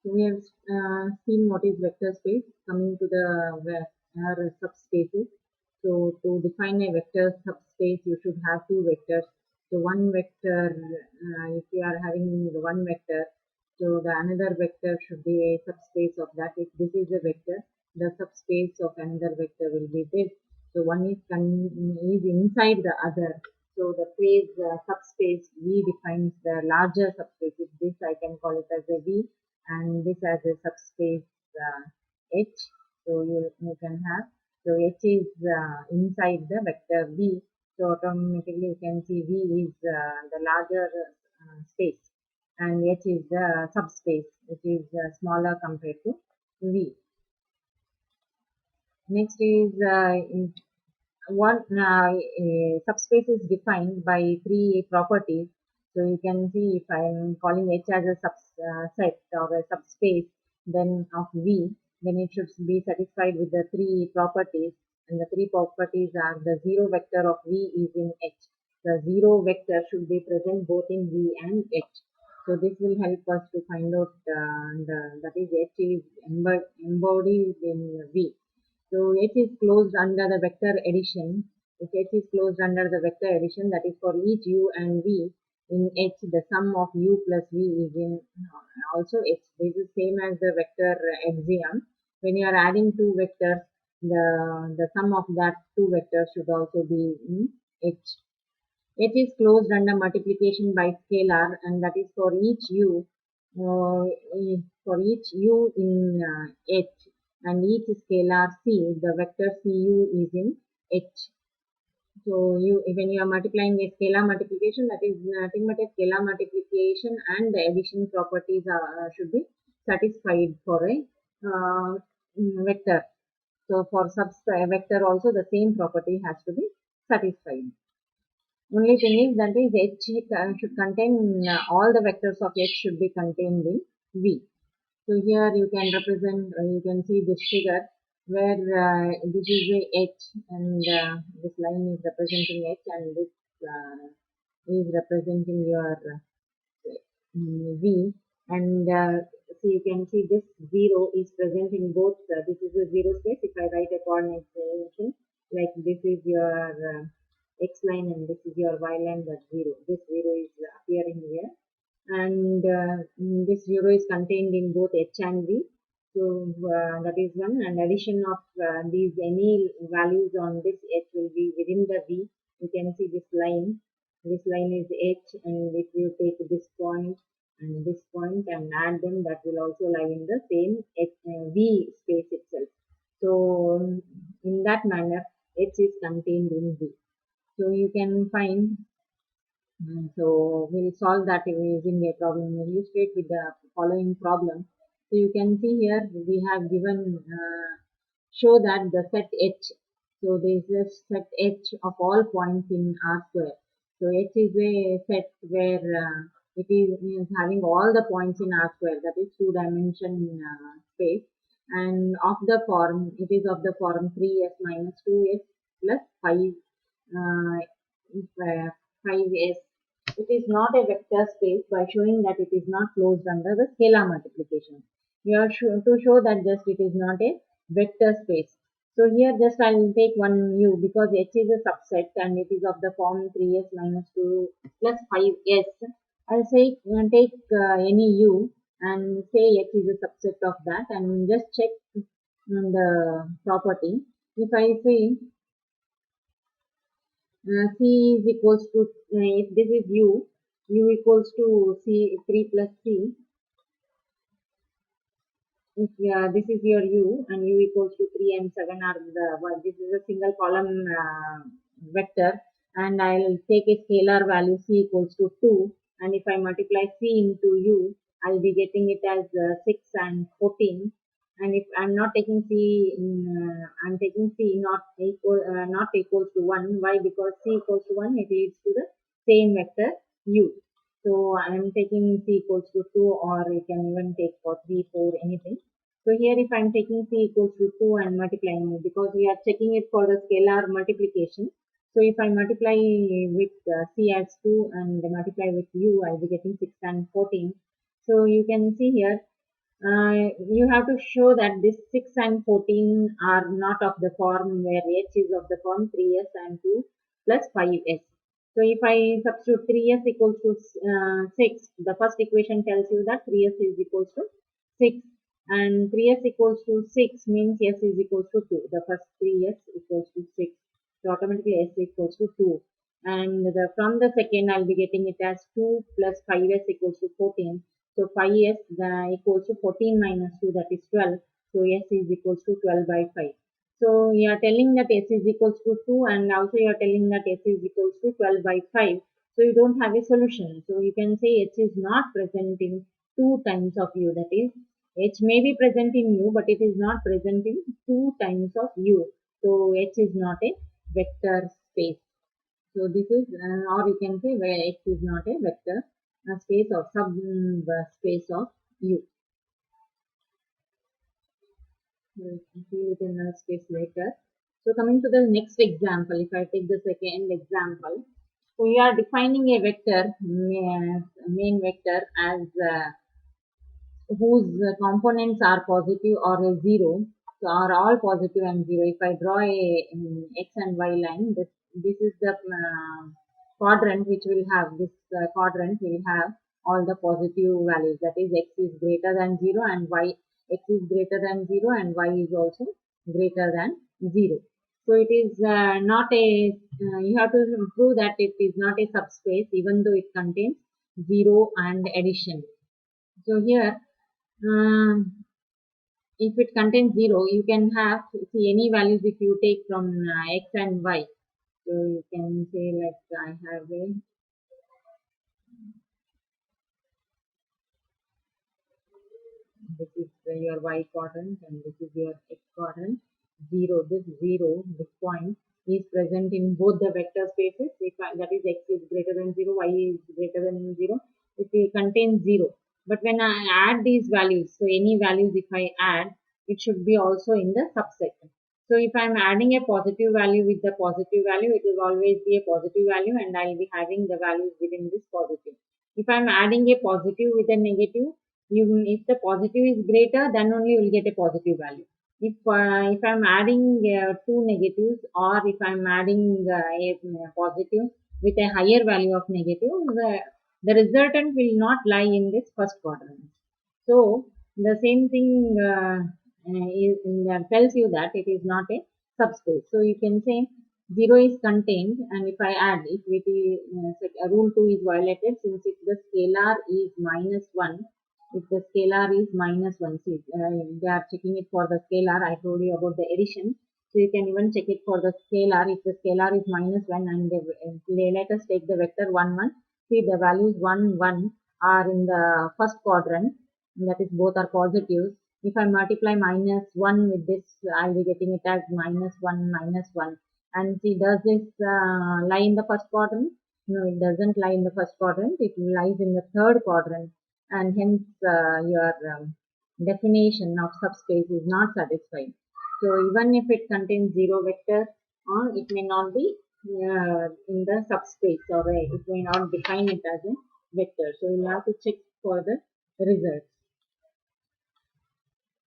So we have seen what is vector space. Coming to the subspaces. So to define a vector subspace, you should have two vectors. So one vector, if you are having the one vector, so the another vector should be a subspace of that. If this is a vector, the subspace of another vector will be this. So one is inside the other. So the phrase subspace V defines the larger subspace. If this I can call it as a V, and this as a subspace H. So you can have, so H is inside the vector V. So automatically you can see V is the larger space, and H is the subspace, which is smaller compared to V. Next is one subspace is defined by three properties. So you can see if I am calling H as a subset or a subspace then of V, then it should be satisfied with the three properties. And the three properties are the zero vector of V is in H. The zero vector should be present both in V and H. So this will help us to find out that is H is embodied in V. So H is closed under the vector addition. If H is closed under the vector addition, that is for each U and V in H, the sum of U plus V is in also H. This is same as the vector axiom. When you are adding two vectors, the sum of that two vectors should also be in H. H is closed under multiplication by scalar, and that is for each U. For each U in H and each scalar C, the vector Cu is in H. So when you are multiplying a scalar multiplication, that is nothing but a scalar multiplication, and the addition properties should be satisfied for a vector. So for vector also the same property has to be satisfied. Only thing is that is H should contain all the vectors of H should be contained in V. So here you can represent, you can see this figure where this is a H, and this line is representing H, and this is representing your V. And so you can see this 0 is present in both. This is a 0 space. If I write a coordinate relation, like this is your X line and this is your Y line, that's 0. This 0 is appearing here, and this 0 is contained in both H and V. So that is one, and addition of these any values on this H will be within the V. You can see this line is H, and if you take this point and add them, that will also lie in the same V space itself. So in that manner H is contained in V. So you can find, so we'll solve that using a problem. We'll illustrate with the following problem. So you can see here we have given show that the set H. So this is set H of all points in R square. So H is a set where it is having all the points in R square, that is two-dimension space, and of the form, it is of the form 3s minus 2s plus 5 5s. It is not a vector space by showing that it is not closed under the scalar multiplication. You are to show that just it is not a vector space. So here just I will take one U because H is a subset and it is of the form 3s minus 2 plus 5s. I'll say take any U and say H is a subset of that, and just check the property. If I say C is equals to, if this is U equals to C 3 plus C. If this is your U and U equals to 3 and 7 are this is a single column vector, and I'll take a scalar value C equals to 2, and if I multiply C into U, I'll be getting it as 6 and 14. And if I'm not taking C, I'm taking C not equals to 1. Why? Because C equals to 1, it leads to the same vector U. So I'm taking C equals to 2, or you can even take for 3, 4, anything. So here if I'm taking C equals to 2 and multiplying, because we are checking it for the scalar multiplication. So if I multiply with C as 2 and multiply with U, I'll be getting 6 and 14. So you can see here, You have to show that this 6 and 14 are not of the form where h is of the form 3s and 2 plus 5s. So if I substitute 3s equals to 6, the first equation tells you that 3s is equals to 6, and 3s equals to 6 means s is equals to 2. The first 3s equals to 6. So automatically s equals to 2. And from the second I'll be getting it as 2 plus 5s equals to 14. So 5s equals to 14 minus 2, that is 12. So s is equals to 12 by 5. So you are telling that s is equals to 2, and also you are telling that s is equals to 12 by 5. So you don't have a solution. So you can say h is not present in 2 times of u. That is, h may be present in u, but it is not present in 2 times of u. So h is not a vector space. So this is, or you can say where x is not a vector space or subspace of U. We will see it in a space later. So coming to the next example, if I take the second example, so we are defining a vector, main vector, as whose components are positive or a zero, so are all positive and zero. If I draw a x and y line, this is the quadrant which will have, this quadrant will have all the positive values, that is x is greater than 0 and y, x is greater than 0 and y is also greater than 0. So it is not a, you have to prove that it is not a subspace even though it contains 0 and addition. So here, if it contains 0, you can have, see, any values if you take from x and y. So you can say like I have a, this is your y quadrant and this is your x quadrant. 0, this point is present in both the vector spaces. If that is x is greater than 0, y is greater than 0, if it contains 0. But when I add these values, so any values if I add, it should be also in the subset. So if I am adding a positive value with the positive value, it will always be a positive value and I will be having the values within this positive. If I am adding a positive with a negative, if the positive is greater, then only you will get a positive value. If I'm adding two negatives, or if I'm adding a positive with a higher value of negative, the resultant will not lie in this first quadrant. So the same thing tells you that it is not a subspace. So you can say 0 is contained, and if I add, if it is rule 2 is violated, since if the scalar is minus 1, if the scalar is minus 1, see, they are checking it for the scalar. I told you about the addition. So you can even check it for the scalar. If the scalar is minus 1 and let us take the vector 1, 1. See, the values 1, 1 are in the first quadrant. That is, both are positives. If I multiply minus 1 with this, I'll be getting it as minus 1, minus 1. And see, does this lie in the first quadrant? No, it doesn't lie in the first quadrant. It lies in the third quadrant, and hence your definition of subspace is not satisfied. So even if it contains 0 vector, it may not be in the subspace, or it may not define it as a vector. So you'll have to check for the results.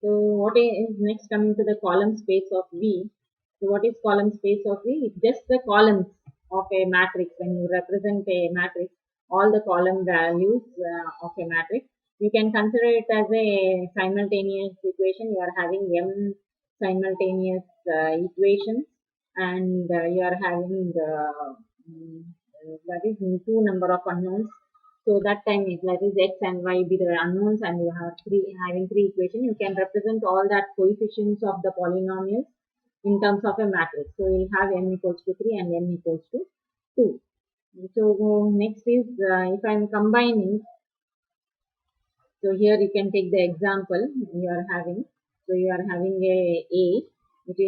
So what is next, coming to the column space of V. So what is column space of V? It's just the columns of a matrix. When you represent a matrix, all the column values of a matrix, you can consider it as a simultaneous equation. You are having m simultaneous equations, and you are having that is two number of unknowns. So that time is, that is, x and y be the unknowns, and you have having three equations. You can represent all that coefficients of the polynomials in terms of a matrix. So you'll have m equals to 3 and n equals to 2. So next is if I'm combining. So here you can take the example you are having. So you are having a it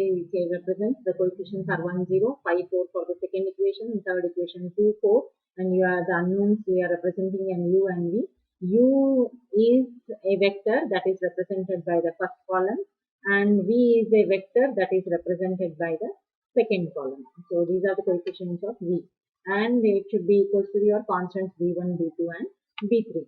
represents the coefficients are 1, 0, 5, 4 for the second equation, and third equation 2, 4, and you are the unknowns we are representing in u and v. U is a vector that is represented by the first column, and v is a vector that is represented by the second column. So these are the coefficients of v, and it should be equal to your constants v1, v2, and v3.